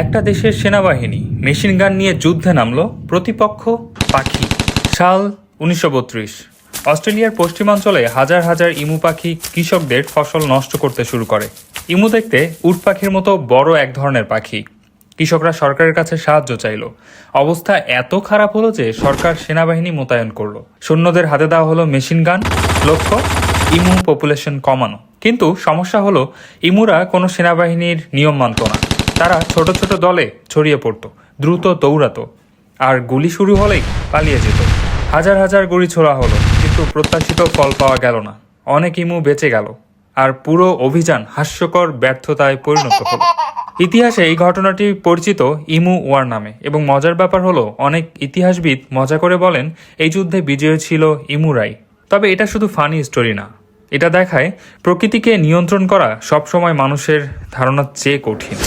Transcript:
একটা দেশের সেনাবাহিনী মেশিন গান নিয়ে যুদ্ধে নামলো, প্রতিপক্ষ পাখি। সাল 1932। অস্ট্রেলিয়ার পশ্চিমাঞ্চলে হাজার হাজার ইমু পাখি কৃষকদের ফসল নষ্ট করতে শুরু করে। ইমু দেখতে উট পাখির মতো বড় এক ধরনের পাখি। কৃষকরা সরকারের কাছে সাহায্য চাইল। অবস্থা এত খারাপ হলো যে সরকার সেনাবাহিনী মোতায়েন করলো। সৈন্যদের হাতে দেওয়া হলো মেশিন গান, লক্ষ্য ইমু পপুলেশন কমানো। কিন্তু সমস্যা হলো ইমুরা কোনো সেনাবাহিনীর নিয়ম মানত না। তারা ছোট ছোট দলে ছড়িয়ে পড়তো, দ্রুত দৌড়াতো, আর গুলি শুরু হলেই পালিয়ে যেত। হাজার হাজার গুলি ছোড়া হলো, কিন্তু প্রত্যাশিত ফল পাওয়া গেল না। অনেক ইমু বেঁচে গেল, আর পুরো অভিযান হাস্যকর ব্যর্থতায় পরিণত হলো। ইতিহাসে এই ঘটনাটি পরিচিত ইমু ওয়ার নামে, এবং মজার ব্যাপার হলো অনেক ইতিহাসবিদ মজা করে বলেন এই যুদ্ধে বিজয়ী ছিল ইমুরাই। তবে এটা শুধু ফানি স্টোরি না, এটা দেখায় প্রকৃতিকে নিয়ন্ত্রণ করা সবসময় মানুষের ধারণার চেয়ে কঠিন।